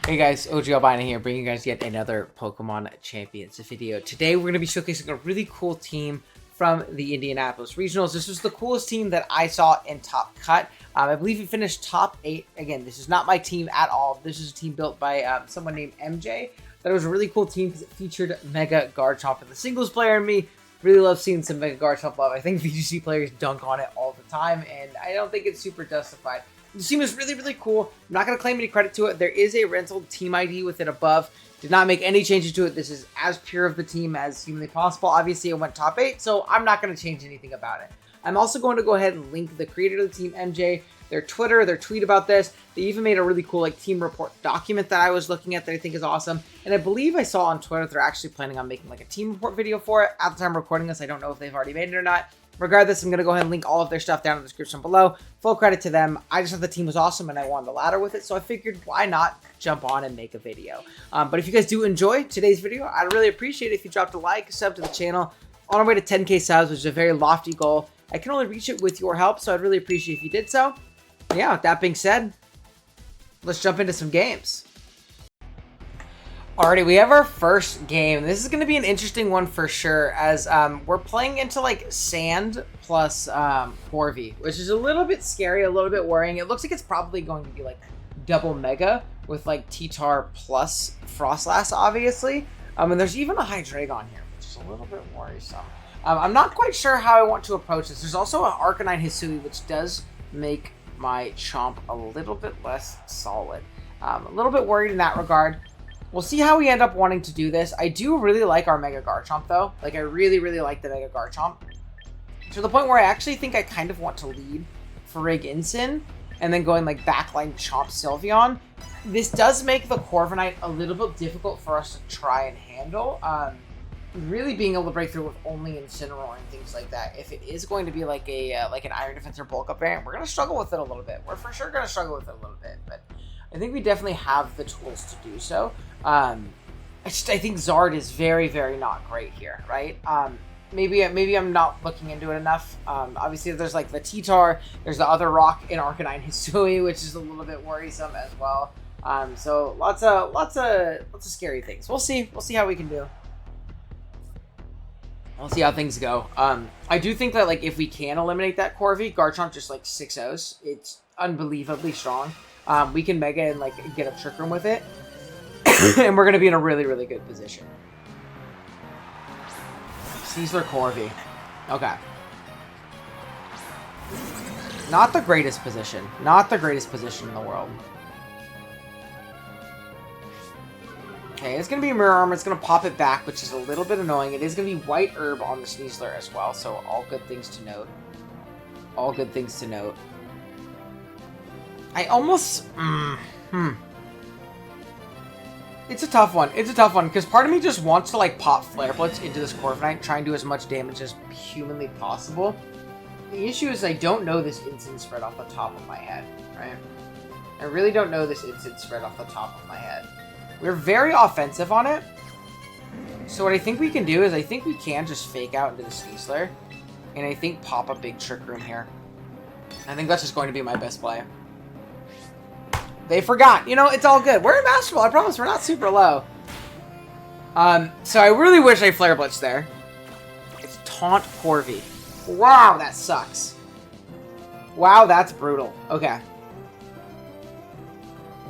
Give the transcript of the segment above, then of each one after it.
Hey guys, OG Albina here, bringing you guys yet another Pokemon Champions video. Today we're going to be showcasing a really cool team from the Indianapolis Regionals. This was the coolest team that I saw in Top Cut. I believe it finished top 8. Again, this is not my team at all. This is a team built by someone named MJ. But it was a really cool team because it featured Mega Garchomp. And the singles player in me really loves seeing some Mega Garchomp love. I think VGC players dunk on it all the time, and I don't think it's super justified. The team is really, really cool. I'm not going to claim any credit to it. There is a rental team ID with it above. Did not make any changes to it. This is as pure of the team as humanly possible. Obviously, it went top 8, so I'm not going to change anything about it. I'm also going to go ahead and link the creator of the team, MJ, their Twitter, their tweet about this. They even made a really cool team report document that I was looking at that I think is awesome. And I believe I saw on Twitter they're actually planning on making a team report video for it. At the time of recording this, I don't know if they've already made it or not. Regardless, I'm going to go ahead and link all of their stuff down in the description below. Full credit to them. I just thought the team was awesome and I wanted the ladder with it, so I figured why not jump on and make a video. But if you guys do enjoy today's video, I'd really appreciate it if you dropped a like, sub to the channel. On our way to 10k subs, which is a very lofty goal. I can only reach it with your help, so I'd really appreciate if you did so. And yeah, with that being said, let's jump into some games. Alrighty, we have our first game. This is going to be an interesting one for sure, as we're playing into sand plus Corvi, which is a little bit scary, a little bit worrying. It looks like it's probably going to be double Mega with T-Tar plus Frostlass, obviously. And there's even a Hydreigon here, which is a little bit worrisome. I'm not quite sure how I want to approach this. There's also an Arcanine Hisui, which does make my Chomp a little bit less solid. A little bit worried in that regard. We'll see how we end up wanting to do this. I do really like our Mega Garchomp, though. I really, really like the Mega Garchomp. To the point where I actually think I kind of want to lead Frig Incin, and then going backline Chomp Sylveon. This does make the Corviknight a little bit difficult for us to try and handle. Really being able to break through with only Incineroar and things like that. If it is going to be like an Iron Defense or Bulk Up variant, we're going to struggle with it a little bit. We're for sure going to struggle with it a little bit, but I think we definitely have the tools to do so. I think Zard is very, very not great here, right? Maybe I'm not looking into it enough. Obviously, there's the T-Tar, there's the other rock in Arcanine Hisui, which is a little bit worrisome as well. So lots of scary things. We'll see how we can do. We'll see how things go. I do think that if we can eliminate that Corvi, Garchomp just 6-0s. It's unbelievably strong. We can Mega and get a Trick Room with it. And we're going to be in a really, really good position. Sneasler Corvi. Okay. Not the greatest position. Not the greatest position in the world. Okay, it's going to be Mirror Armor. It's going to pop it back, which is a little bit annoying. It is going to be White Herb on the Sneasler as well, so all good things to note. All good things to note. I almost... It's a tough one. It's a tough one, because part of me just wants to, pop Flare Blitz into this Corviknight, try and do as much damage as humanly possible. The issue is I don't know this instant spread off the top of my head, right? I really don't know this instant spread off the top of my head. We're very offensive on it. So what I think we can do is I think we can just fake out into the Sneasler, and I think pop a big Trick Room here. I think that's just going to be my best play. They forgot. You know, it's all good. We're in basketball. I promise we're not super low. So I really wish I Flare Blitz there. It's Taunt Corvi. Wow, that sucks. Wow, that's brutal. Okay.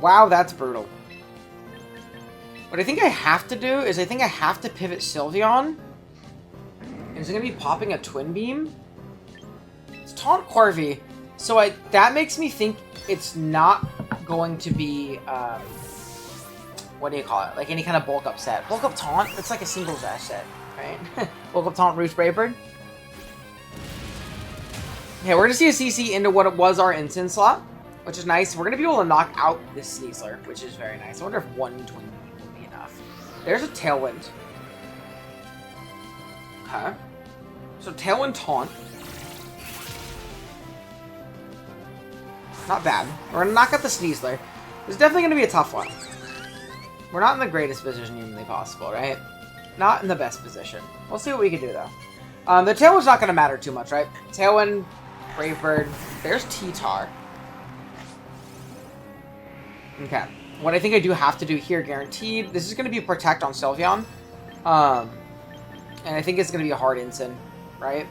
Wow, that's brutal. What I think I have to do is I think I have to pivot Sylveon. Is it going to be popping a Twin Beam? It's Taunt Corvi. So that makes me think it's not going to be, what do you call it? Any kind of Bulk Up set. Bulk Up Taunt? It's a single dash set, right? Bulk Up Taunt, Roost Braybird. Okay, we're going to see a CC into what it was our Instant slot, which is nice. We're going to be able to knock out this Sneasler, which is very nice. I wonder if one Twin Beam will be enough. There's a Tailwind. Okay. So Tailwind Taunt. Not bad. We're going to knock out the Sneasler. This is definitely going to be a tough one. We're not in the greatest position humanly possible, right? Not in the best position. We'll see what we can do, though. The Tailwind's not going to matter too much, right? Tailwind, Brave Bird. There's T-Tar. Okay. What I think I do have to do here, guaranteed, this is going to be Protect on Sylveon. And I think it's going to be a hard Ensign, right?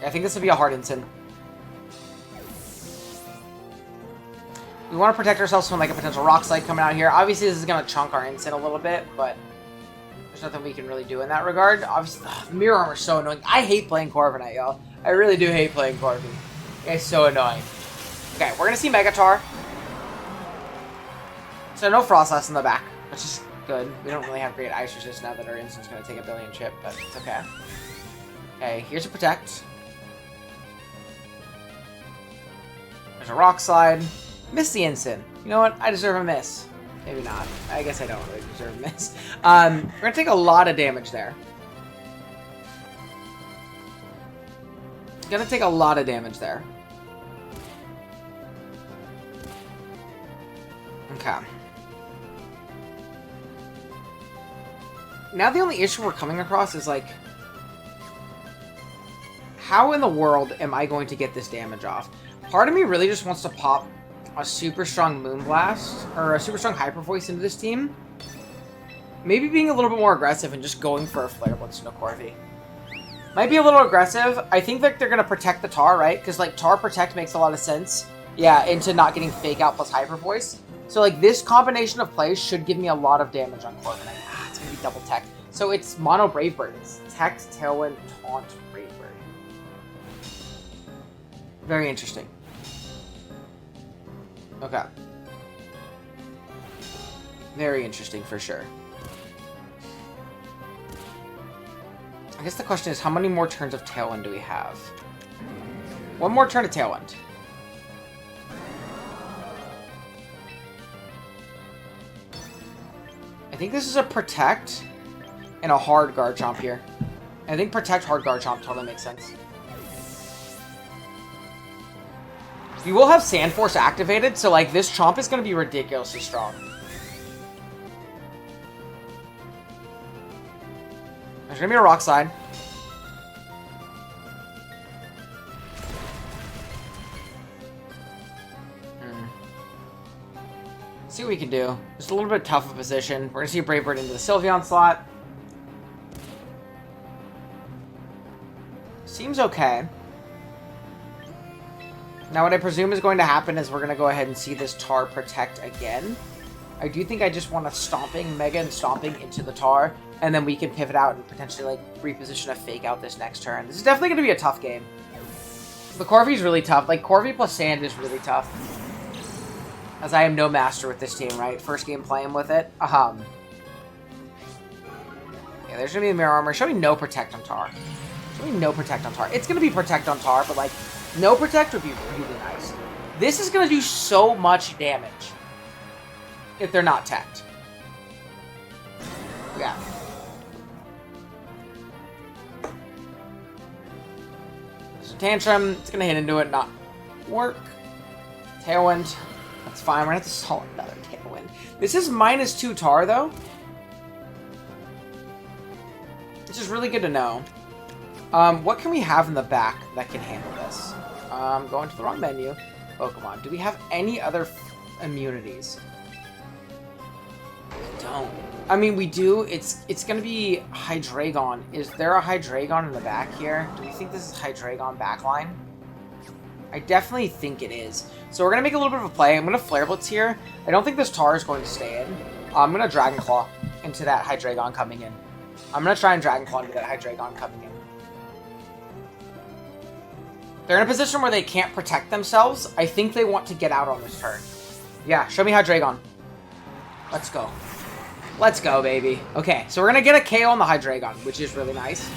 I think this will be a hard Ensign. We want to protect ourselves from like a potential Rock Slide coming out here. Obviously, this is going to chunk our Ensign a little bit, but there's nothing we can really do in that regard. Obviously, the Mirror Armor is so annoying. I hate playing Corviknight, y'all. I really do hate playing Corviknight. It's so annoying. Okay, we're going to see Megatar. So no Frostlass in the back, which is good. We don't really have great Ice Resist now that our Instant's going to take a billion chip, but it's okay. Okay, here's a Protect. There's a Rock Slide. Miss the Instant. You know what? I deserve a miss. Maybe not. I guess I don't really deserve a miss. We're going to take a lot of damage there. Gonna take a lot of damage there. Okay. Now the only issue we're coming across is like, how in the world am I going to get this damage off? Part of me really just wants to pop a super strong Moonblast or a super strong Hyper Voice into this team. Maybe being a little bit more aggressive and just going for a Flare Blitz into Corvi. Might be a little aggressive. I think that they're going to protect the Tar, right? Because, like, Tar Protect makes a lot of sense. Yeah, into not getting Fake Out plus Hyper Voice. So, like, this combination of plays should give me a lot of damage on Corviknight. It's going to be double tech. So, it's Mono Brave Bird. It's Text, Tailwind, Taunt, Brave Bird. Very interesting. Okay. Very interesting, for sure. I guess the question is, how many more turns of Tailwind do we have? One more turn of Tailwind. I think this is a Protect and a hard Garchomp here. I think Protect, hard Garchomp totally makes sense. We will have Sand Force activated, so like this Chomp is going to be ridiculously strong. There's going to be a Rock Slide. Let's see what we can do. Just a little bit tough of a position. We're going to see a Brave Bird into the Sylveon slot. Seems okay. Now what I presume is going to happen is we're going to go ahead and see this Tar Protect again. I do think I just want a Stomping, Mega and Stomping into the Tar, and then we can pivot out and potentially like reposition a Fake Out this next turn. This is definitely going to be a tough game. The Corvi is really tough. Like, Corvi plus Sand is really tough. As I am no master with this team, right? First game playing with it. Yeah, there's going to be a Mirror Armor. Show me no Protect on Tar. Show me no Protect on Tar. It's going to be Protect on Tar, but like, no Protect would be really nice. This is going to do so much damage if they're not teched. Yeah. So Tantrum, it's going to hit into it, not work. Tailwind, that's fine. We're going to have to solve another Tailwind. This is -2 Tar, though. Which is really good to know. What can we have in the back that can handle this? Going to the wrong menu. Pokemon. Do we have any other immunities? We don't. I mean, we do. It's going to be Hydreigon. Is there a Hydreigon in the back here? Do we think this is Hydreigon backline? I definitely think it is. So we're going to make a little bit of a play. I'm going to Flare Blitz here. I don't think this Tar is going to stay in. I'm going to Dragon Claw into that Hydreigon coming in. I'm going to try and Dragon Claw into that Hydreigon coming in. They're in a position where they can't protect themselves. I think they want to get out on this turn. Yeah, show me Hydreigon. Let's go. Let's go, baby. Okay, so we're going to get a KO on the Hydreigon, which is really nice.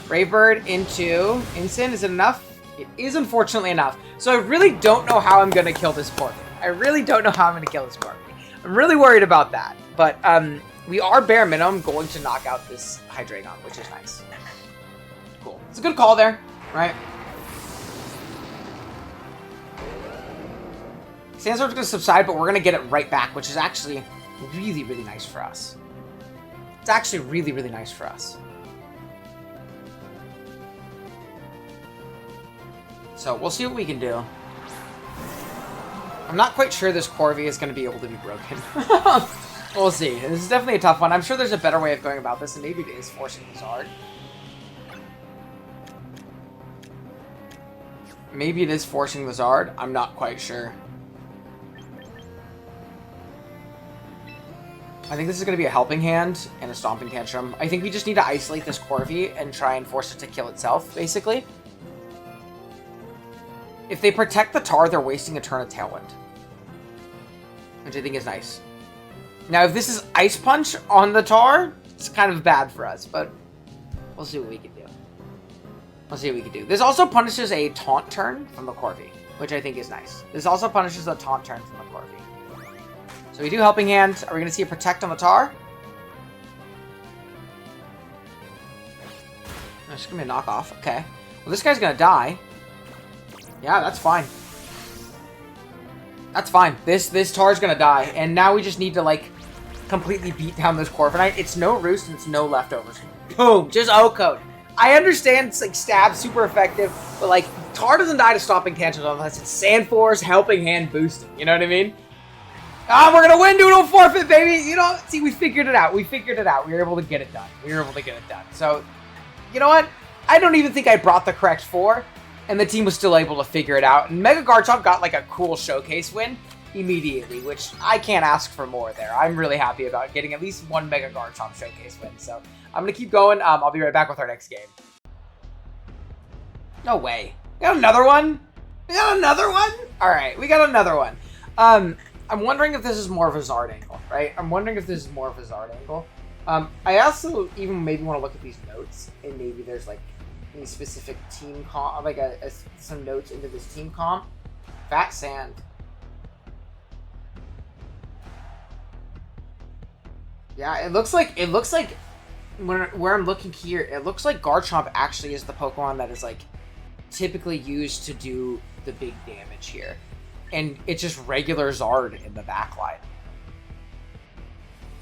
Brave Bird into Instant. Is it enough? It is unfortunately enough. So I really don't know how I'm going to kill this Corvi. I really don't know how I'm going to kill this Corvi. I'm really worried about that. But we are bare minimum going to knock out this Hydreigon, which is nice. Cool. It's a good call there, right? Sandstorm's going to subside, but we're going to get it right back, which is actually really, really nice for us. It's actually really, really nice for us. So we'll see what we can do. I'm not quite sure this Corvi is going to be able to be broken. We'll see. This is definitely a tough one. I'm sure there's a better way of going about this, and maybe it is forcing the Zard. Maybe it is forcing the Zard. I'm not quite sure. I think this is going to be a Helping Hand and a Stomping Tantrum. I think we just need to isolate this Corvi and try and force it to kill itself, basically. If they protect the Tar, they're wasting a turn of Tailwind. Which I think is nice. Now, if this is Ice Punch on the Tar, it's kind of bad for us, but we'll see what we can do. We'll see what we can do. This also punishes a Taunt turn from the Corvi, which I think is nice. This also punishes a Taunt turn from the Corvi. So we do Helping Hand. Are we going to see a Protect on the Tar? It's going to be a knockoff. Okay. Well, this guy's going to die. Yeah, that's fine. That's fine. This Tar's going to die. And now we just need to, like, completely beat down this Corviknight. It's no Roost and it's no Leftovers. Boom. Just O-code. I understand it's, like, Stab super effective, but, like, Tar doesn't die to Stomping Tantrum unless it's Sandforce, Helping Hand, boosting. You know what I mean? Ah, we're gonna win, Doodle forfeit, baby! You know, see, we figured it out. We figured it out. We were able to get it done. We were able to get it done. So, you know what? I don't even think I brought the correct 4, and the team was still able to figure it out. And Mega Garchomp got, like, a cool showcase win immediately, which I can't ask for more there. I'm really happy about getting at least one Mega Garchomp showcase win. So, I'm gonna keep going. I'll be right back with our next game. No way. We got another one? We got another one? Alright, we got another one. I'm wondering if this is more of a Zard angle, right? I'm wondering if this is more of a Zard angle. I also even maybe want to look at these notes, and maybe there's, like, any specific team comp, like some notes into this team comp. Fat Sand. Yeah, it looks like where I'm looking here, it looks like Garchomp actually is the Pokemon that is, like, typically used to do the big damage here. And it's just regular Zard in the backline.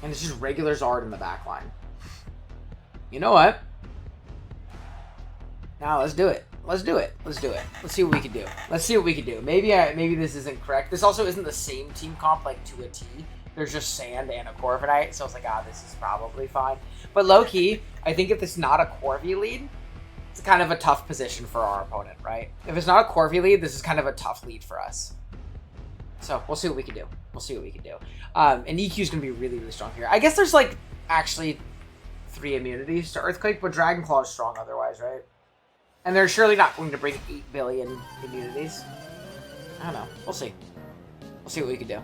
And it's just regular Zard in the backline. You know what? Now let's do it. Let's do it. Let's do it. Let's see what we can do. Let's see what we can do. Maybe this isn't correct. This also isn't the same team comp, like, to a T. There's just Sand and a Corviknight, so I was like, this is probably fine. But low-key, I think if it's not a Corvi lead, it's kind of a tough position for our opponent, right? If it's not a Corvi lead, this is kind of a tough lead for us. So, we'll see what we can do. We'll see what we can do. And EQ is going to be really, really strong here. I guess there's, like, actually 3 immunities to Earthquake, but Dragon Claw is strong otherwise, right? And they're surely not going to bring 8 billion immunities. I don't know. We'll see. We'll see what we can do.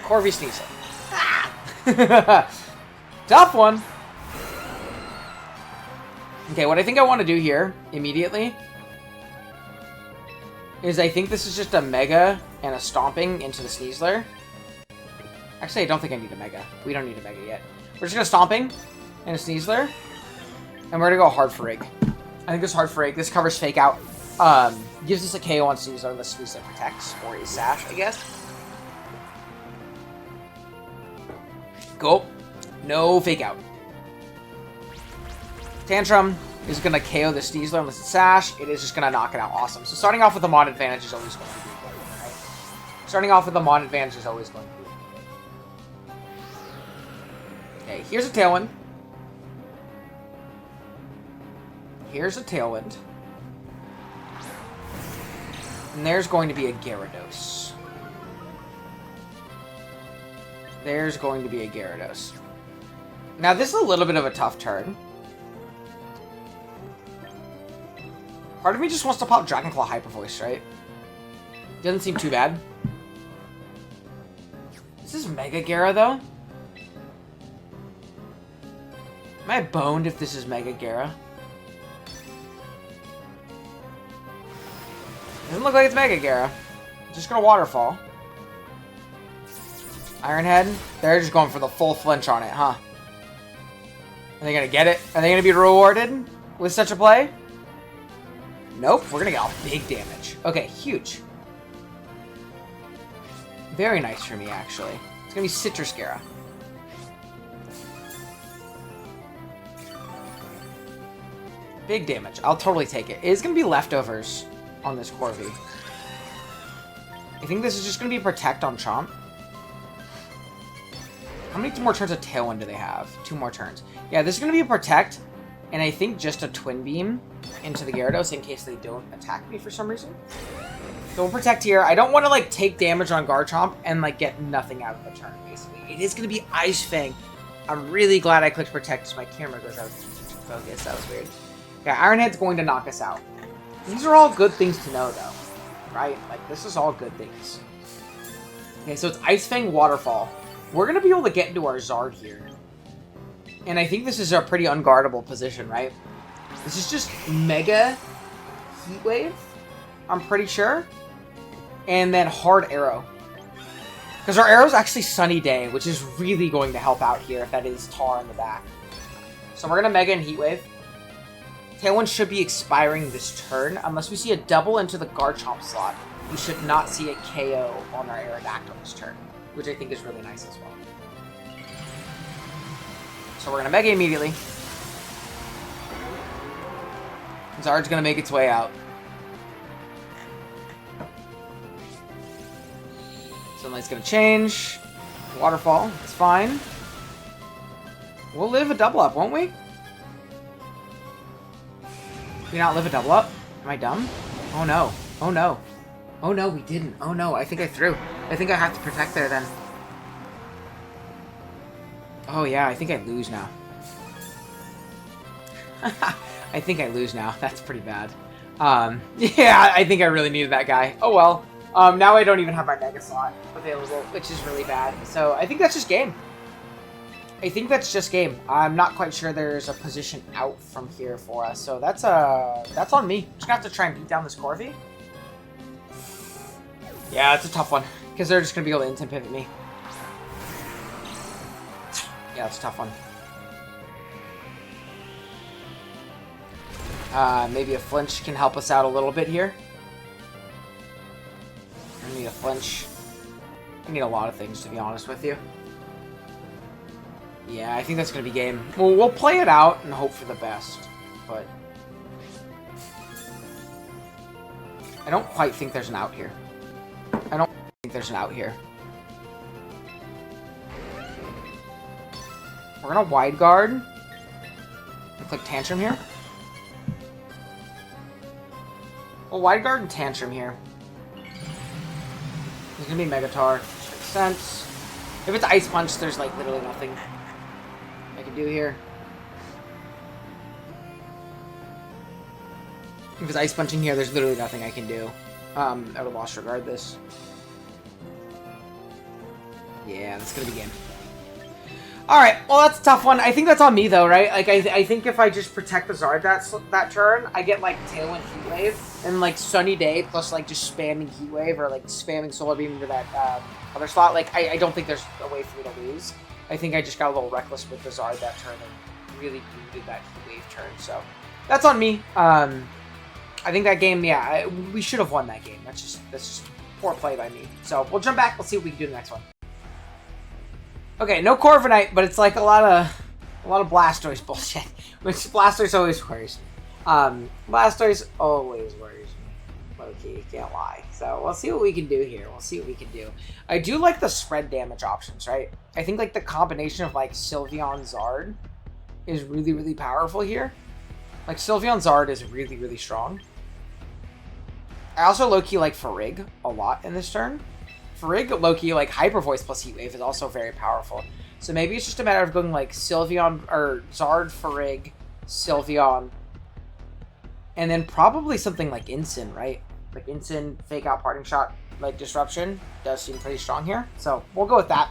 Corvi Sneasel. Ah! Tough one. Okay, what I think I want to do here, immediately, is I think this is just a Mega and a Stomping into the Sneasler. Actually, I don't think I need a Mega. We don't need a Mega yet. We're just going to Stomping and a Sneasler. And we're going to go hard for Egg. I think this Hard for Egg. This covers Fake Out. Gives us a KO on Sneasler unless Sneasler protects. Or a Sash, I guess. Go. No Fake Out. Tantrum is going to KO the Sneasler unless it's Sash. It is just going to knock it out. Awesome. So starting off with the Mon advantage is always going to be good, right? Starting off with the Mon advantage is always going to be good. Okay, here's a Tailwind. Here's a Tailwind. And there's going to be a Gyarados. There's going to be a Gyarados. Now, this is a little bit of a tough turn. Part of me just wants to pop Dragon Claw Hyper Voice, right? Doesn't seem too bad. This is Mega Gyara, though. Am I boned if this is Mega Gyara? Doesn't look like it's Mega Gyara. Just gonna Waterfall. Iron Head. They're just going for the full flinch on it, huh? Are they gonna get it? Are they gonna be rewarded with such a play? Nope. We're gonna get all big damage. Okay, huge. Very nice for me, actually. It's gonna be Citrus Gyara. Big damage. I'll totally take it. It is gonna be Leftovers on this Corvi. I think this is just going to be Protect on Chomp. How many more turns of Tailwind do they have? 2 more turns. Yeah, this is going to be a Protect, and I think just a Twin Beam into the Gyarados in case they don't attack me for some reason. So we'll Protect here. I don't want to, like, take damage on Garchomp and, like, get nothing out of the turn, basically. It is going to be Ice Fang. I'm really glad I clicked Protect because my camera goes out of focus. That was weird. Yeah, Iron Head's going to knock us out. These are all good things to know, though. Right? Like, this is all good things. Okay, so it's Ice Fang Waterfall. We're going to be able to get into our Zard here. And I think this is a pretty unguardable position, right? This is just Mega Heat Wave, I'm pretty sure. And then Hard Arrow. Because our arrow's actually Sunny Day, which is really going to help out here if that is Tar in the back. So we're going to Mega and Heat Wave. Tailwind should be expiring this turn, unless we see a double into the Garchomp slot. We should not see a KO on our Aerodactyl this turn, which I think is really nice as well. So we're going to Mega immediately. Zard's going to make its way out. Sunlight's going to change. Waterfall, it's fine. We'll live a double up, won't we? We not live a double up? Am I dumb? Oh no. Oh no. Oh no, we didn't. Oh no, I think I threw. I think I have to Protect there then. Oh yeah, I think I lose now. I think I lose now. That's pretty bad. Yeah, I think I really needed that guy. Oh well. Now I don't even have my Mega slot available, which is really bad. So I think that's just game. I think that's just game. I'm not quite sure there's a position out from here for us. So that's on me. Just gonna have to try and beat down this Corvi. Yeah, it's a tough one. Because they're just gonna be able to instant pivot me. Yeah, it's a tough one. Maybe a flinch can help us out a little bit here. I need a flinch. I need a lot of things, to be honest with you. Yeah, I think that's going to be game. Well, we'll play it out and hope for the best, but I don't quite think there's an out here. I don't think there's an out here. We're going to Wide Guard and click Tantrum here. Well, Wide Guard and Tantrum here. There's going to be Megatar. Makes sense. If it's Ice Punch, there's like literally nothing I can do here. If it's Ice Punching here, there's literally nothing I can do. I would have lost regardless. Yeah, that's going to be game. Alright, well that's a tough one. I think that's on me though, right? Like, I think if I just Protect the Zard that turn, I get like Tailwind Heat Wave, and like Sunny Day plus like just spamming Heat Wave or like spamming Solar Beam into that other slot. Like, I don't think there's a way for me to lose. I think I just got a little reckless with the Zard that turn and really booted that Heat Wave turn, so that's on me. I think that game, yeah, we should have won that game. That's just poor play by me. So we'll jump back, we'll see what we can do in the next one. Okay, no Corviknight, but it's like a lot of Blastoise bullshit, which Blastoise always worries me. Blastoise always worries me. Low-key, can't lie. So we'll see what we can do here. We'll see what we can do. I do like the spread damage options, right? I think like the combination of like Sylveon Zard is really, really powerful here. Like Sylveon Zard is really, really strong. I also low-key like Farig a lot in this turn. Farig, Loki, like Hyper Voice plus Heat Wave is also very powerful. So maybe it's just a matter of going like Sylveon or Zard, Farig, Sylveon, and then probably something like Incin, right? Like Incin, Fake Out, Parting Shot, like Disruption does seem pretty strong here. So we'll go with that.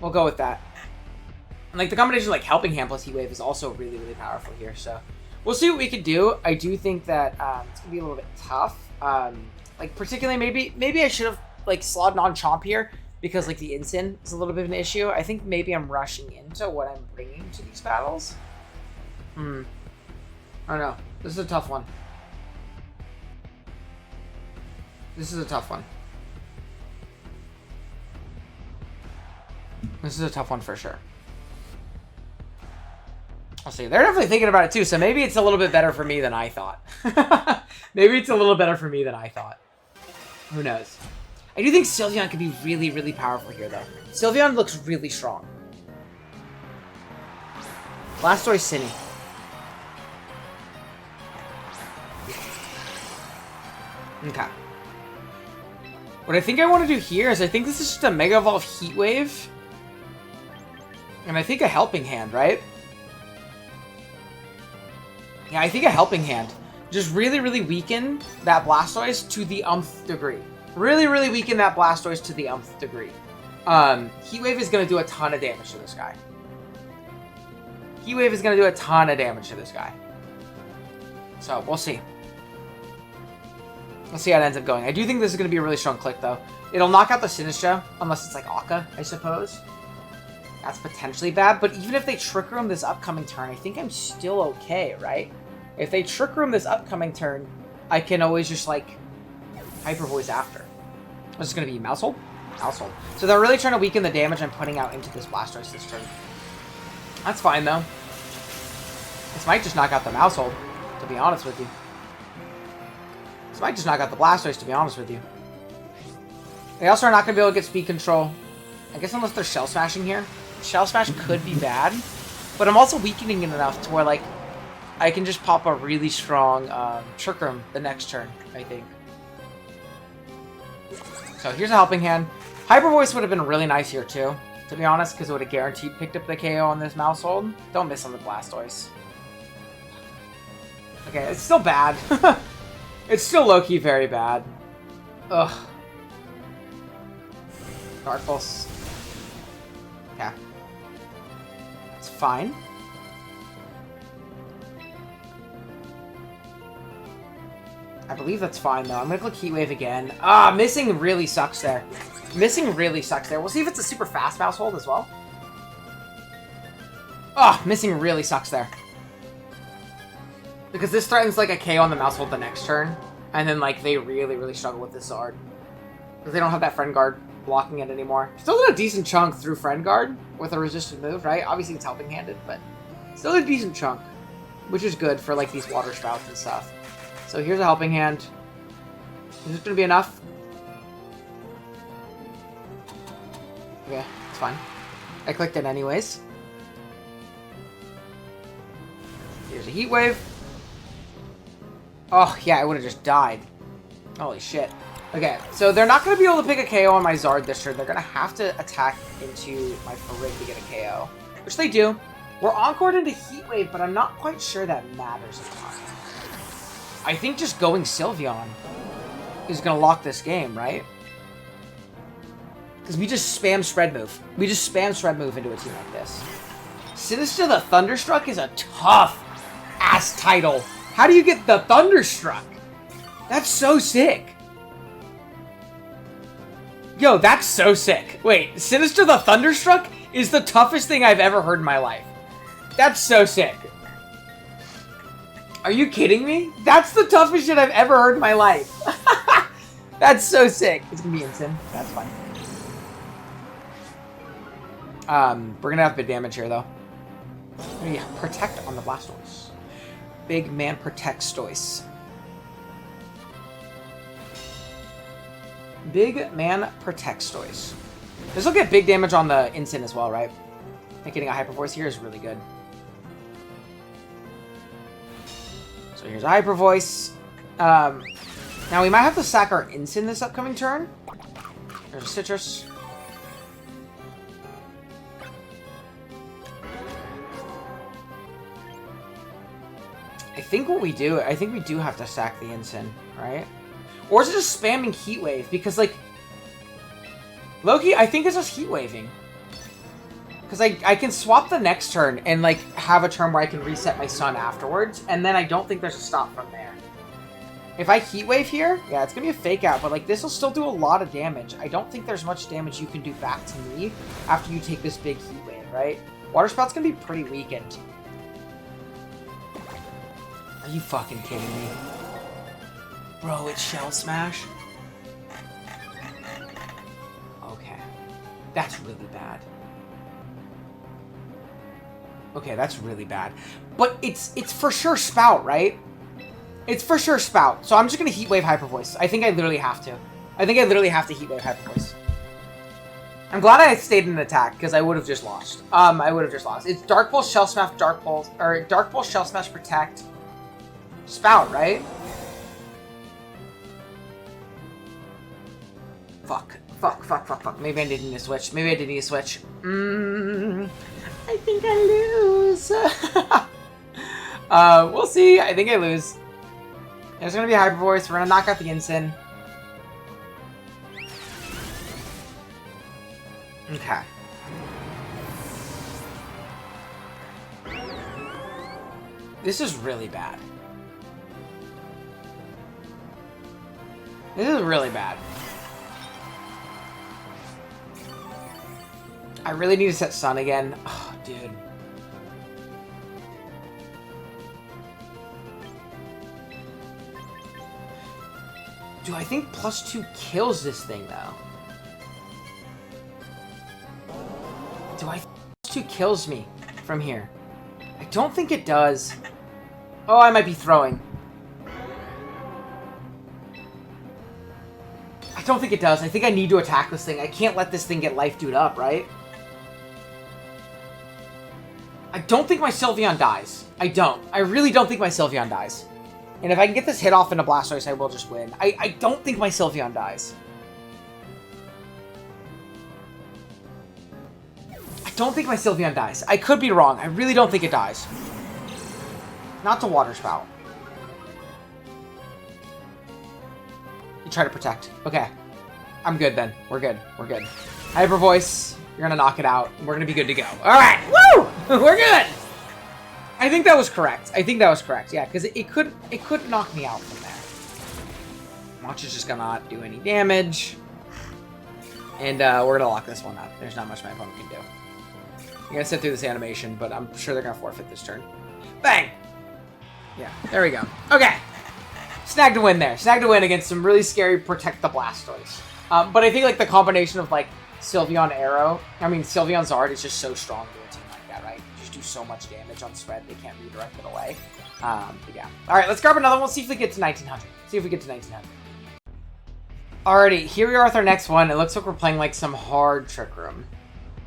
We'll go with that. And like the combination of like Helping Hand plus Heat Wave is also really, really powerful here. So we'll see what we can do. I do think that it's gonna be a little bit tough. Like particularly maybe I should have like slotted on Chomp here because like the Incin is a little bit of an issue. I think maybe I'm rushing into what I'm bringing to these battles. I don't know. This is a tough one. This is a tough one. This is a tough one for sure. I'll see. They're definitely thinking about it too, so maybe it's a little bit better for me than I thought. Maybe it's a little better for me than I thought. Who knows? I do think Sylveon could be really, really powerful here, though. Sylveon looks really strong. Blastoise Cinny. Okay. What I think I want to do here is I think this is just a Mega Evolve Heat Wave. And I think a Helping Hand, right? Yeah, I think a Helping Hand. Just really, really weaken that Blastoise to the umpth degree. Really, really weaken that Blastoise to the umpth degree. Heat Wave is going to do a ton of damage to this guy. Heat Wave is going to do a ton of damage to this guy. So, we'll see. We'll see how it ends up going. I do think this is going to be a really strong click, though. It'll knock out the Sinistcha, unless it's like Akka, I suppose. That's potentially bad, but even if they Trick Room this upcoming turn, I think I'm still okay, right? If they Trick Room this upcoming turn, I can always just, like, Hyper Voice after. This is going to be Maushold? Maushold. So they're really trying to weaken the damage I'm putting out into this Blastoise this turn. That's fine, though. This might just knock out the Maushold, to be honest with you. This might just knock out the Blastoise, to be honest with you. They also are not going to be able to get speed control. I guess unless they're Shell Smashing here. Shell Smash could be bad. But I'm also weakening it enough to where, like, I can just pop a really strong Trick Room the next turn, I think. So here's a Helping Hand. Hyper Voice would have been really nice here, too, to be honest, because it would have guaranteed picked up the KO on this Maushold. Don't miss on the Blastoise. Okay, it's still bad. It's still low-key very bad. Ugh. Dark Pulse. Yeah. It's fine. I believe that's fine, though. I'm gonna click Heat Wave again. Ah, missing really sucks there. Missing really sucks there. We'll see if it's a super fast Maushold as well. Ah, missing really sucks there. Because this threatens, like, a KO on the Maushold the next turn. And then, like, they really, really struggle with this Zard. Because they don't have that Friend Guard blocking it anymore. Still did a decent chunk through Friend Guard with a resisted move, right? Obviously, it's Helping Handed, but still a decent chunk. Which is good for, like, these Water Spouts and stuff. So here's a Helping Hand. Is this going to be enough? Okay, it's fine. I clicked it anyways. Here's a Heat Wave. Oh, yeah, I would have just died. Holy shit. Okay, so they're not going to be able to pick a KO on my Zard this turn. They're going to have to attack into my Farig to get a KO. Which they do. We're encored into Heat Wave, but I'm not quite sure that matters a lot. I think just going Sylveon is going to lock this game, right? Because we just spam Spread Move. We just spam Spread Move into a team like this. Sinistcha the Thunderstruck is a tough-ass title. How do you get the Thunderstruck? That's so sick. Yo, that's so sick. Wait, Sinistcha the Thunderstruck is the toughest thing I've ever heard in my life. That's so sick. Are you kidding me? That's the toughest shit I've ever heard in my life. That's so sick. It's gonna be insane. That's fine. We're gonna have big damage here, though. Yeah, Protect on the Blastoise. Big man protect Stoise. Big man protect Stoise. This will get big damage on the Instant as well, right? I think getting a Hyper Voice here is really good. So here's a Hyper Voice. Now we might have to sack our Instant this upcoming turn. There's a Citrus. I think what we do, I think we do have to sack the Ensign, right? Or is it just spamming Heat Wave? Because, like, Loki, I think it's just Heat Waving. Because I can swap the next turn and, like, have a turn where I can reset my Sun afterwards, and then I don't think there's a stop from there. If I Heat Wave here, yeah, it's going to be a Fake Out, but, like, this will still do a lot of damage. I don't think there's much damage you can do back to me after you take this big Heat Wave, right? Water Spout's going to be pretty weakened. Are you fucking kidding me? Bro, it's Shell Smash? Okay. That's really bad. Okay, that's really bad. But it's for sure Spout, right? It's for sure Spout. So I'm just going to Heat Wave Hyper Voice. I think I literally have to. I think I literally have to Heat Wave Hyper Voice. I'm glad I stayed in an attack, because I would have just lost. I would have just lost. It's Dark Pulse, Shell Smash, Dark Pulse, or Dark Pulse, Shell Smash, Protect, Spout, right? Fuck. Maybe I didn't need to switch. I think I lose. We'll see. I think I lose. There's gonna be a Hyper Voice. We're gonna knock out the Ensign. Okay. This is really bad. This is really bad. I really need to set Sun again. Oh, dude. Do I think +2 kills this thing, though? Do I think +2 kills me from here? I don't think it does. Oh, I might be throwing. I don't think it does. I think I need to attack this thing. I can't let this thing get life dude up, right? I don't think my Sylveon dies. I don't. I really don't think my Sylveon dies. And if I can get this hit off in a Blastoise, I will just win. I don't think my Sylveon dies. I don't think my Sylveon dies. I could be wrong. I really don't think it dies. Not to Water Spout. You try to protect. Okay. I'm good then. We're good. We're good. Hyper Voice. You're gonna knock it out. We're gonna be good to go. Alright! Woo! We're good! I think that was correct. Yeah, because it could knock me out from there. Watch is just gonna not do any damage. And we're gonna lock this one up. There's not much my opponent can do. I'm gonna sit through this animation, but I'm sure they're gonna forfeit this turn. Bang! Yeah, there we go. Okay. Snagged a win there. Snagged a win against some really scary Protect the Blastoise. But I think like the combination of like Sylveon Sylveon Zard is just so strong to a team like that, right? You just do so much damage on spread, they can't redirect it away. But yeah. Alright, let's grab another one. We'll see if we get to 1900. Alrighty, here we are with our next one. It looks like we're playing like some hard Trick Room,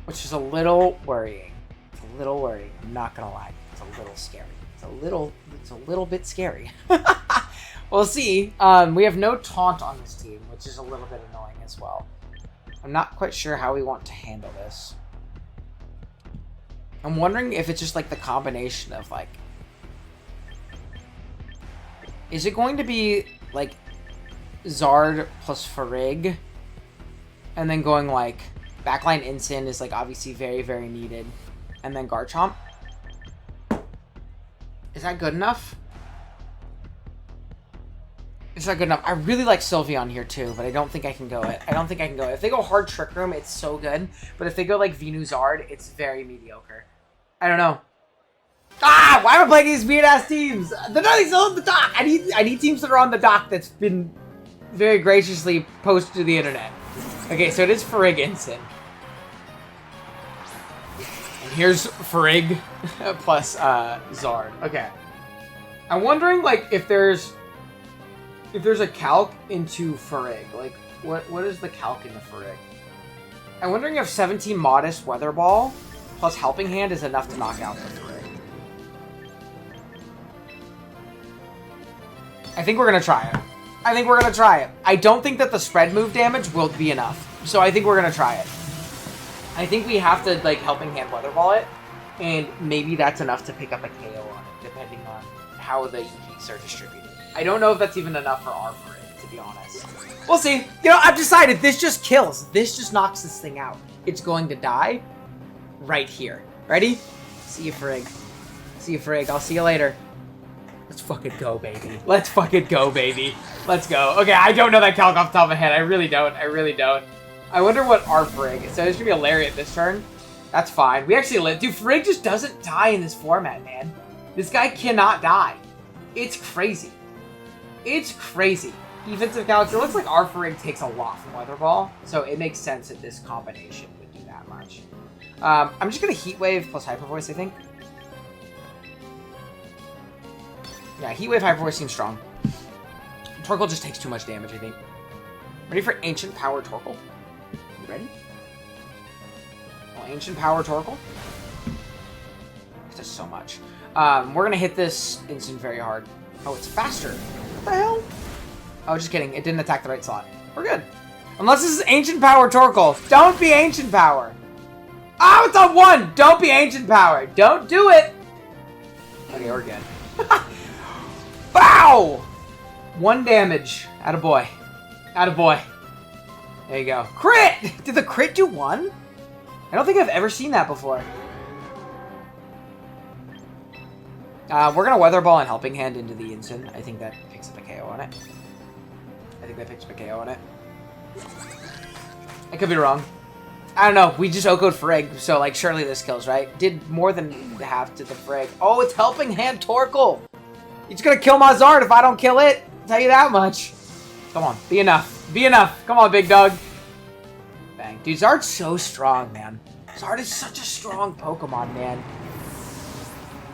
which is a little worrying. It's a little worrying. I'm not gonna lie. It's a little scary. It's a little bit scary. We'll see. We have no taunt on this team, which is a little bit annoying as well. I'm not quite sure how we want to handle this. I'm wondering if it's just like the combination of like... Is it going to be like Zard plus Farig? And then going like backline Ensign is like obviously very, very needed. And then Garchomp? Is that good enough? It's not good enough. I really like Sylveon here too, but I don't think I can go it. If they go hard Trick Room, it's so good. But if they go like Venuzard, it's very mediocre. I don't know. Ah! Why am I playing these weird-ass teams? They're not still on the dock! I need teams that are on the dock that's been very graciously posted to the internet. Okay, so it is Farig Ensign. And here's Farig plus Zard. Okay. I'm wondering like if there's a calc into Farig. Like what is the calc into Farig? I'm wondering if 17 Modest Weather Ball plus Helping Hand is enough to knock out the Farig. I think we're gonna try it. I don't think that the spread move damage will be enough. So I think we're gonna try it. I think we have to like Helping Hand Weather Ball it, and maybe that's enough to pick up a KO on it, depending on how the EVs are distributed. I don't know if that's even enough for our Farig, to be honest. We'll see. You know, I've decided this just kills. This just knocks this thing out. It's going to die right here. Ready? See you, Farig. I'll see you later. Let's fucking go, baby. Let's go. Okay, I don't know that calc off the top of my head. I really don't. I wonder what our Farig is. So it's gonna be a Lariat this turn. That's fine. We actually live. Dude, Farig just doesn't die in this format, man. This guy cannot die. It's crazy. Defensive calc. It looks like our Farig takes a lot from Weather Ball, so it makes sense that this combination would do that much. I'm just gonna Heat Wave plus Hyper Voice, I think. Yeah, Heat Wave, Hyper Voice seems strong. Torkoal just takes too much damage, I think. Ready for Ancient Power Torkoal? You ready? Well, Ancient Power Torkoal. It does so much. We're gonna hit this instant very hard. Oh, it's faster. What the hell? Oh, just kidding. It didn't attack the right slot. We're good. Unless this is Ancient Power Torkoal. Don't be Ancient Power. Oh, it's on 1. Don't be Ancient Power. Don't do it. Okay, we're good. Wow! 1 damage. Attaboy. Attaboy. There you go. Crit! Did the crit do 1? I don't think I've ever seen that before. We're going to Weather Ball and Helping Hand into the Ensign. I think that picks up a KO on it. I think that picks up a KO on it. I could be wrong. I don't know. We just Oko'd Frigg, so, like, surely this kills, right? Did more than half to the Frigg. Oh, it's Helping Hand Torkoal. It's going to kill my Zard if I don't kill it. I'll tell you that much. Come on. Be enough. Be enough. Come on, big dog. Bang. Dude, Zard's so strong, man. Zard is such a strong Pokemon, man.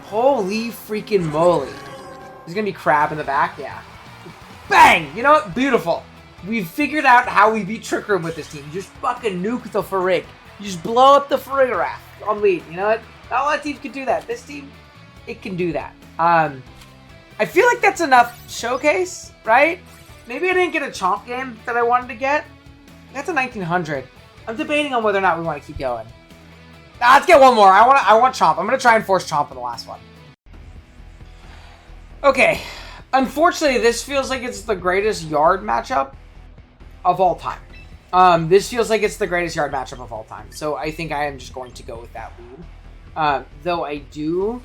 Holy freaking moly. There's going to be Crab in the back. Yeah. Bang! You know what? Beautiful. We've figured out how we beat Trick Room with this team. You just fucking nuke the Farigg. You just blow up the Farigiraf on lead. You know what? Not a lot of teams can do that. This team, it can do that. I feel like that's enough showcase, right? Maybe I didn't get a Chomp game that I wanted to get. That's a 1900. I'm debating on whether or not we want to keep going. Let's get one more. I want Chomp. I'm going to try and force Chomp in the last one. Okay. Unfortunately, this feels like it's the greatest yard matchup of all time. This feels like it's the greatest yard matchup of all time. So I think I am just going to go with that lead. Though I do...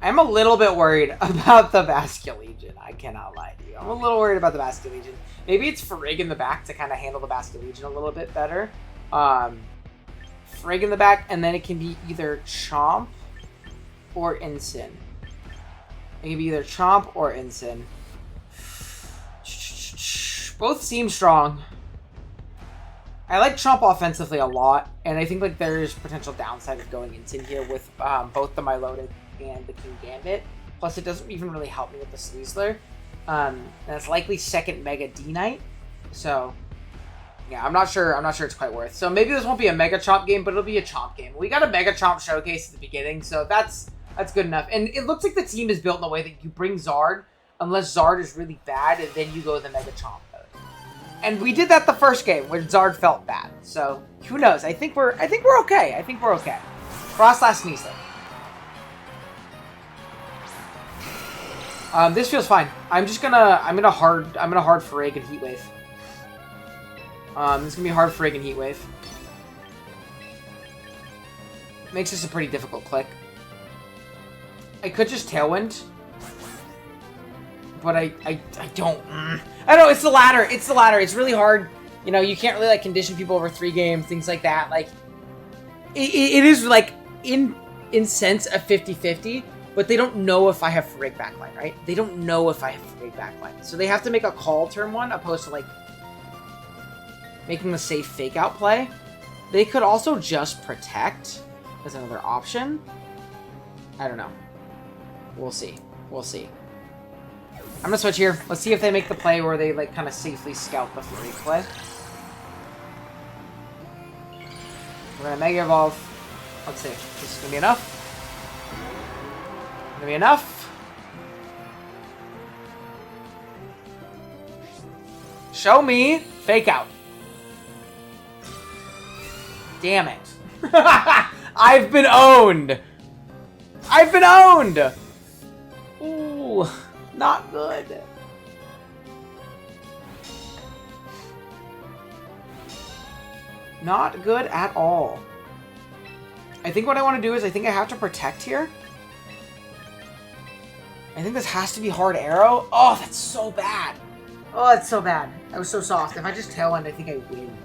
I'm a little bit worried about the Basculegion. I cannot lie to you. I'm a little worried about the Basculegion. Maybe it's Farigg in the back to kind of handle the Basculegion a little bit better. Farigg in the back, and then it can be either Chomp or Ensign. It can be either Chomp or Ensign. Both seem strong. I like Chomp offensively a lot, and I think like there's potential downside of going Ensign here with both the Milotic and the King Gambit. Plus, it doesn't even really help me with the Sleezler. And it's likely second Mega D-Knight. So, yeah, I'm not sure it's quite worth. So maybe this won't be a Mega Chomp game, but it'll be a Chomp game. We got a Mega Chomp showcase at the beginning, so that's good enough. And it looks like the team is built in a way that you bring Zard, unless Zard is really bad, and then you go the Mega Chomp mode. And we did that the first game when Zard felt bad. So who knows? I think we're okay. I think we're okay. Frostlass Sneasler. This feels fine. I'm gonna hard Farigg and Heat Wave. This is gonna be hard Farigg and Heat Wave. Makes this a pretty difficult click. I could just Tailwind, but I don't. I know it's the ladder. It's the ladder. It's really hard. You know, you can't really like condition people over 3 games, things like that. Like, it is like in sense a 50-50. But they don't know if I have Farigg backline, right? They don't know if I have Farigg backline. So they have to make a call turn 1 opposed to, like, making the safe fake-out play. They could also just protect as another option. I don't know. We'll see. We'll see. I'm going to switch here. Let's see if they make the play where they, like, kind of safely scout the Farigg play. We're going to Mega Evolve. Let's see. This is going to be enough. Gonna be enough. Show me fake out. Damn it. I've been owned. I've been owned. Ooh, not good. Not good at all. I think what I want to do is I think I have to protect here. I think this has to be hard arrow. Oh, that's so bad. Oh, that's so bad. That was so soft. If I just Tailwind, I think I win.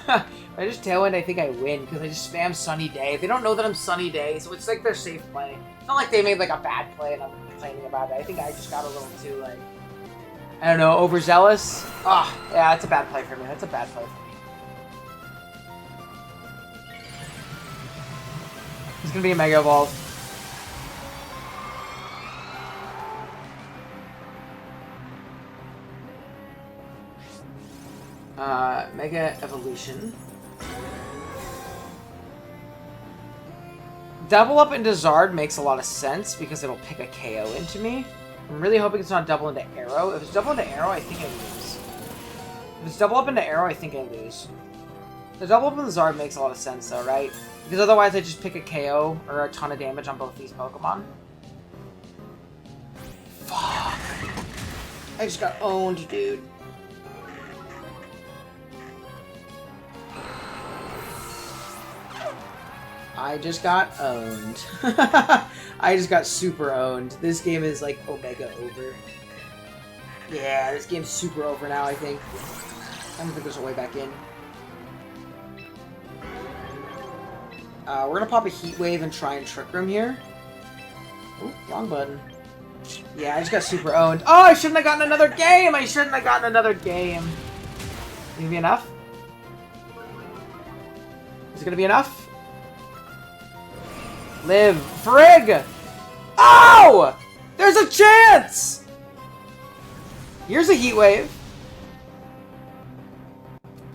If I just Tailwind, I think I win because I just spam Sunny Day. They don't know that I'm Sunny Day, so it's like their safe play. It's not like they made like a bad play and I'm complaining about it. I think I just got a little too like, I don't know, overzealous. Ah, oh, yeah, that's a bad play for me. That's a bad play for me. It's gonna be a Mega Evolve. Mega Evolution. Double up into Zard makes a lot of sense because it'll pick a KO into me. I'm really hoping it's not double into Arrow. If it's double into Arrow, I think I lose. If it's double up into Arrow, I think I lose. The double up into Zard makes a lot of sense though, right? Because otherwise I just pick a KO or a ton of damage on both these Pokemon. Fuck. I just got owned, dude. I just got owned. I just got super owned. This game is like Omega over. Yeah, this game's super over now, I think. I don't think there's a way back in. We're gonna pop a Heat Wave and try and Trick Room here. Ooh, wrong button. Yeah, I just got super owned. Oh, I shouldn't have gotten another game! I shouldn't have gotten another game. Gonna be enough? Is it gonna be enough? Live. Frig! Oh! There's a chance! Here's a Heat Wave.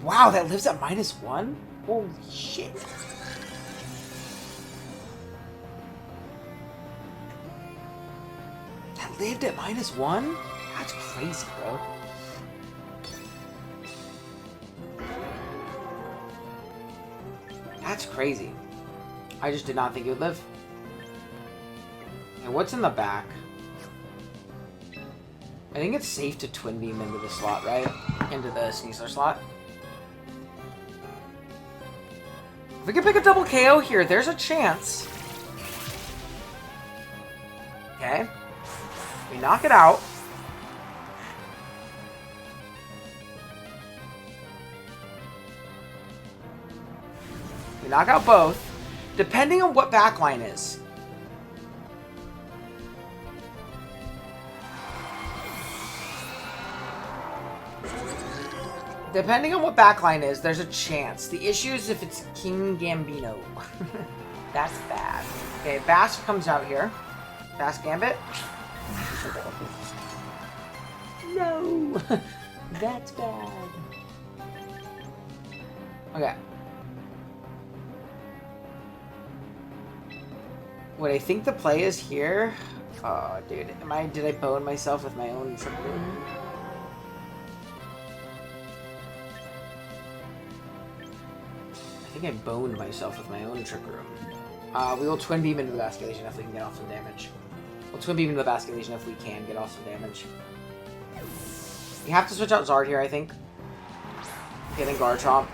Wow, that lives at -1? Holy shit. That lived at -1? That's crazy, bro. That's crazy. I just did not think it would live. And what's in the back? I think it's safe to Twin Beam into the slot, right? Into the Sneasler slot. If we can pick a double KO here, there's a chance. Okay. We knock it out. We knock out both. Depending on what backline is. Depending on what backline is, there's a chance. The issue is if it's King Gambino. That's bad. Okay, Bass comes out here. Bass Gambit. No! That's bad. Okay. What I think the play is here... Oh, dude. Did I bone myself with my own Trick Room? I think I boned myself with my own Trick Room. We will Twin Beam into the Basculation if we can get off some damage. We'll Twin Beam into the Basculation if we can get off some damage. We have to switch out Zard here, I think. Getting Garchomp.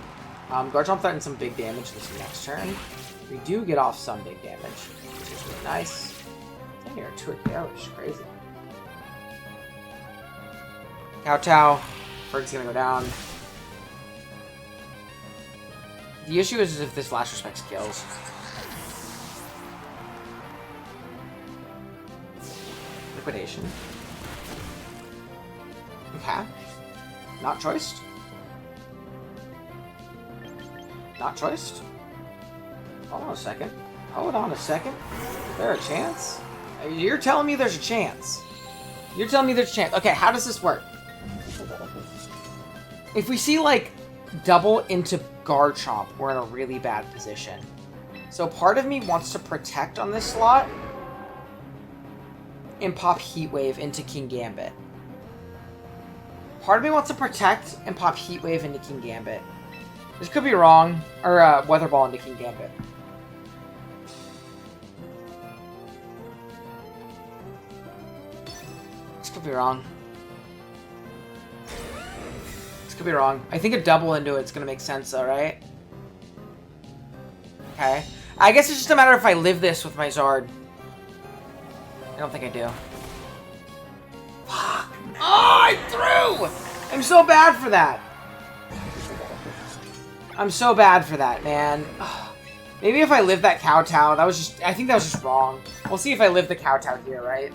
Garchomp threatens some big damage this next turn. We do get off some big damage, which is really nice. Dang, you're 2 KO, which is crazy. Kowtow. Ferg's gonna go down. The issue is if this Last Respects kills. Liquidation. Okay. Not choiced. Not choiced. Hold on a second. Hold on a second. Is there a chance? You're telling me there's a chance. You're telling me there's a chance. Okay, how does this work? If we see, like, double into Garchomp, we're in a really bad position. So part of me wants to protect on this slot and pop Heat Wave into King Gambit. Part of me wants to protect and pop Heat Wave into King Gambit. This could be wrong. Or Weather Ball into King Gambit. This could be wrong. This could be wrong. I think a double into it's gonna make sense though, right? Okay. I guess it's just a matter if I live this with my Zard. I don't think I do. Fuck! Oh, I threw! I'm so bad for that. I'm so bad for that, man. Maybe if I live that Kowtow, that was just... I think that was just wrong. We'll see if I live the Kowtow here, right?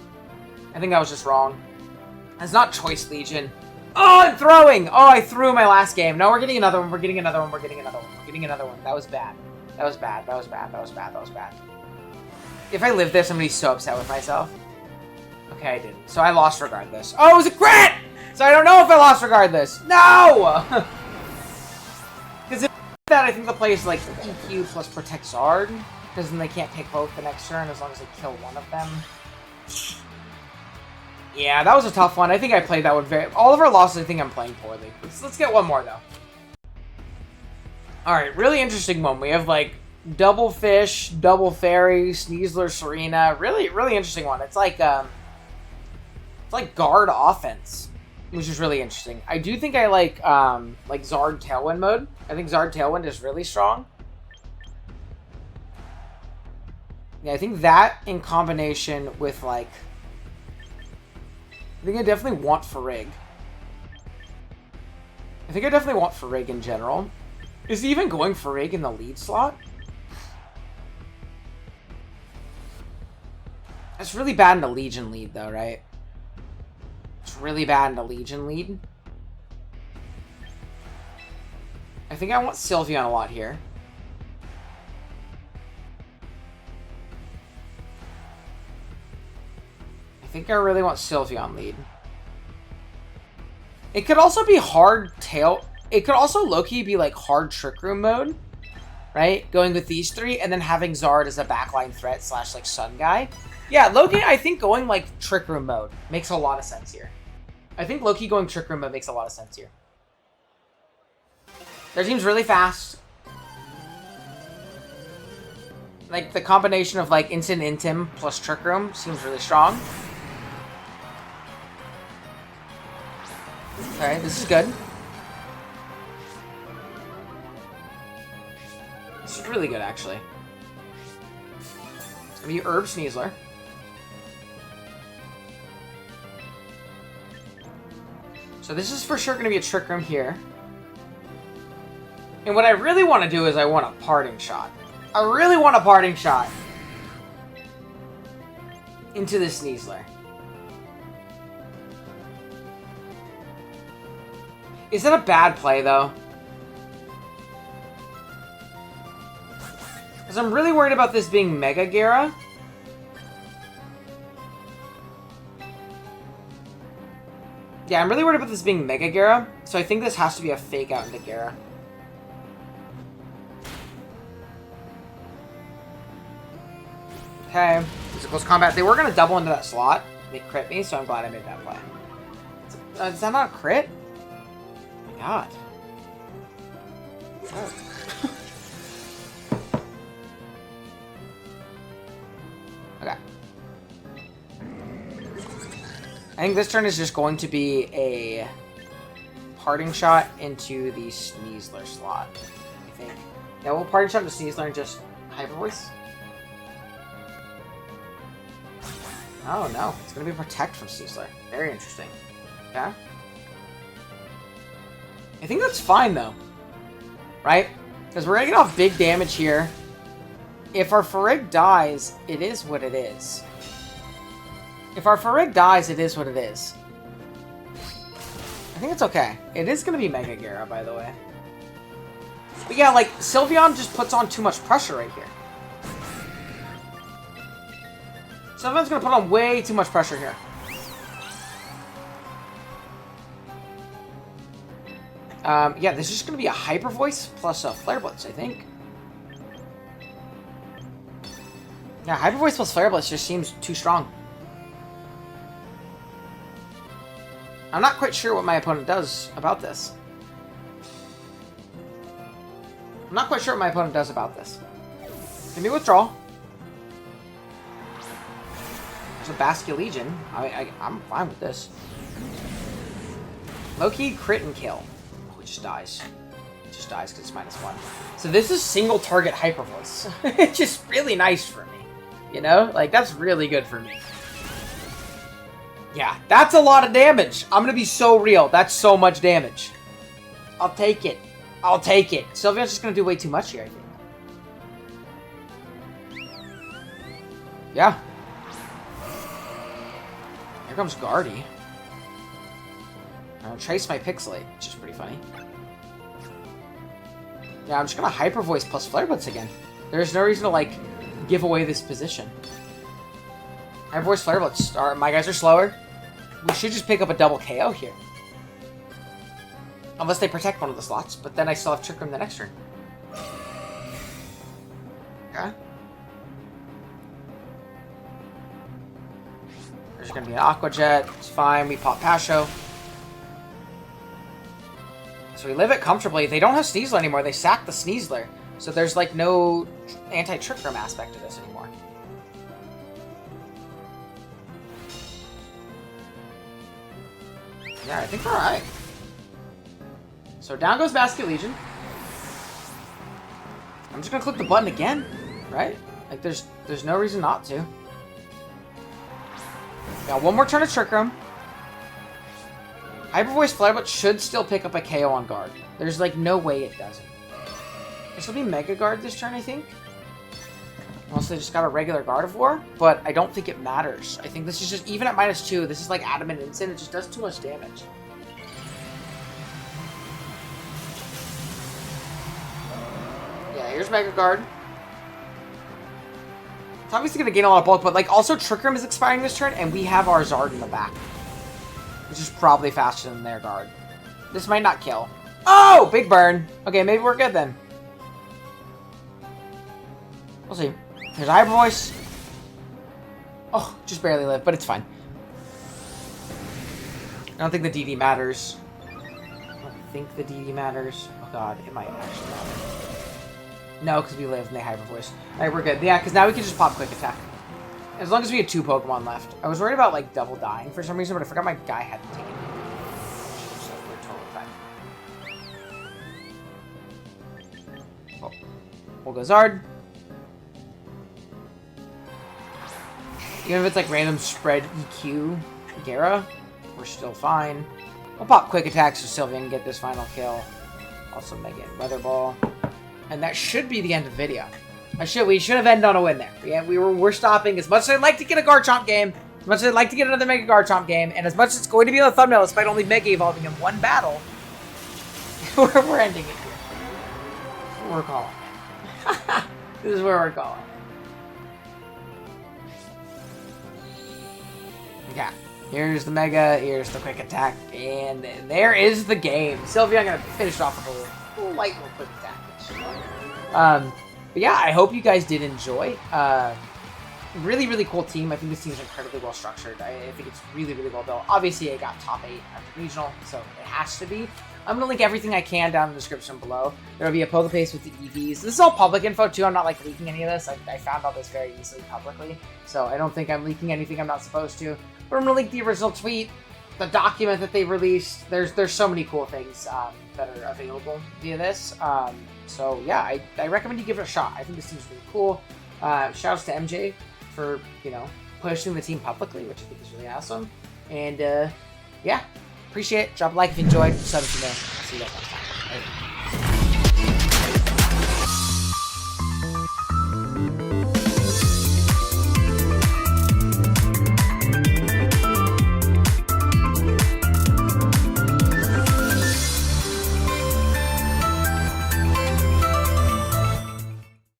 I think that was just wrong. It's not Choice Legion. Oh, I'm throwing! Oh, I threw my last game. No, we're getting another one. We're getting another one. We're getting another one. We're getting another one. That was bad. That was bad. That was bad. That was bad. That was bad. If I live this, I'm going to be so upset with myself. Okay, I didn't. So I lost regardless. Oh, it was a crit! So I don't know if I lost regardless. No! That I think the play is like EQ plus Protect Zard, because then they can't take both the next turn as long as they kill one of them. Yeah, that was a tough one. I think I played that one very... All of our losses, I think I'm playing poorly. Let's get one more, though. Alright, really interesting one. We have, like, Double Fish, Double Fairy, Sneasler, Serena. Really, really interesting one. It's like guard offense, which is really interesting. I do think I like Zard Tailwind mode. I think Zard Tailwind is really strong. Yeah, I think that in combination with, like... I think I definitely want Farig. I think I definitely want Farig in general. Is he even going Farig in the lead slot? That's really bad in the Legion lead, though, right? It's really bad in the Legion lead. I think I want Sylveon a lot here. I think I really want Sylveon lead. It could also be hard tail. It could also low-key be like hard Trick Room mode, right? Going with these three and then having Zard as a backline threat slash like Sun guy. Yeah, low-key, I think going like Trick Room mode makes a lot of sense here. I think low-key going Trick Room mode makes a lot of sense here. Their team's really fast. Like the combination of like Instant Intim plus Trick Room seems really strong. Okay, this is good. This is really good, actually. It's gonna be Herb Sneasler. So this is for sure gonna be a Trick Room here. And what I really want to do is I want a Parting Shot. I really want a Parting Shot into the Sneasler. Is that a bad play, though? Because I'm really worried about this being Mega Gara. Yeah, I'm really worried about this being Mega Gara. So I think this has to be a fake out into Gara. Okay. This is close combat. They were going to double into that slot. They crit me, so I'm glad I made that play. Is that not a crit? God. Oh. Okay. I think this turn is just going to be a Parting Shot into the Sneasler slot. I think. Yeah, we'll Parting Shot into Sneasler and just Hyper Voice. Oh no, it's going to be Protect from Sneasler. Very interesting. Okay. I think that's fine, though. Right? Because we're going to get off big damage here. If our Farig dies, it is what it is. If our Farig dies, it is what it is. I think it's okay. It is going to be Mega Gara, by the way. But yeah, like, Sylveon just puts on too much pressure right here. Sylveon's going to put on way too much pressure here. Yeah, this is just going to be a Hyper Voice plus a Flare Blitz, I think. Yeah, Hyper Voice plus Flare Blitz just seems too strong. I'm not quite sure what my opponent does about this. I'm not quite sure what my opponent does about this. Give me withdrawal. There's a Basculegion. I'm fine with this. Low-key crit and kill. Oh, it just dies. It just dies because it's -1. So this is single target Hyper Voice. It's just really nice for me. You know? Like, that's really good for me. Yeah, that's a lot of damage. I'm going to be so real. That's so much damage. I'll take it. I'll take it. Sylveon's just going to do way too much here, I think. Yeah. Here comes Guardy. I'll trace my Pixelate, which is pretty funny. Yeah, I'm just going to Hyper Voice plus Flare Blitz again. There's no reason to, like, give away this position. Hyper Voice, Flare Blitz. Alright, my guys are slower. We should just pick up a double KO here. Unless they protect one of the slots, but then I still have Trick Room the next turn. Okay. There's going to be an Aqua Jet. It's fine. We pop Pasho. So we live it comfortably. They don't have Sneasler anymore. They sacked the Sneasler. So there's like no anti-Trick Room aspect to this anymore. Yeah, I think we're alright. So down goes Basket Legion. I'm just gonna click the button again, right? Like there's no reason not to. Got one more turn of Trick Room. Hyper Voice Flare, but should still pick up a KO on guard. There's like no way it doesn't. This will be Mega Guard this turn, I think. Unless they just got a regular Gardevoir, but I don't think it matters. I think this is just, even at -2, this is like Adamant Instant. It just does too much damage. Yeah, here's Mega Guard. It's obviously going to gain a lot of bulk, but like also Trick Room is expiring this turn, and we have our Zard in the back. Which is probably faster than their guard. This might not kill. Oh! Big burn. Okay, maybe we're good then. We'll see. Here's a Hyper Voice. Oh, just barely lived, but it's fine. I don't think the DD matters. I don't think the DD matters. Oh god, it might actually matter. No, because we lived and they Hyper Voice. Alright, we're good. Yeah, because now we can just pop Quick Attack. As long as we had 2 Pokemon left. I was worried about, like, double dying for some reason, but I forgot my guy hadn't taken damage. So we're totally fine. Oh. We'll go Zard. Even if it's, like, random spread EQ Gara, we're still fine. We'll pop Quick Attack so Sylveon can get this final kill. Also Mega Weather Ball. And that should be the end of the video. We should have ended on a win there. Yeah, we're stopping. As much as I'd like to get a Garchomp game, as much as I'd like to get another Mega Garchomp game, and as much as it's going to be on the thumbnail despite only Mega Evolving in one battle, we're ending it here. This is what we're calling it. This is where we're calling it. Okay. Here's the Mega, here's the Quick Attack, and there is the game. Sylveon, I'm going to finish it off with a little light little Quick Attack. Which is fun. But yeah, I hope you guys did enjoy. Really, really cool team. I think this team is incredibly well structured. I think it's really, really well built. Obviously, I got top 8 at the regional, so it has to be. I'm going to link everything I can down in the description below. There will be a Pokepace with the EVs. This is all public info, too. I'm not, like, leaking any of this. I found all this very easily publicly, so I don't think I'm leaking anything I'm not supposed to. But I'm going to link the original tweet, the document that they released. There's so many cool things that are available via this. So yeah, I recommend you give it a shot. I think this team's really cool. Shoutouts to MJ for, you know, pushing the team publicly, which I think is really awesome. And yeah, appreciate it. Drop a like if you enjoyed. Sub if you know. I'll see you guys next time. Later.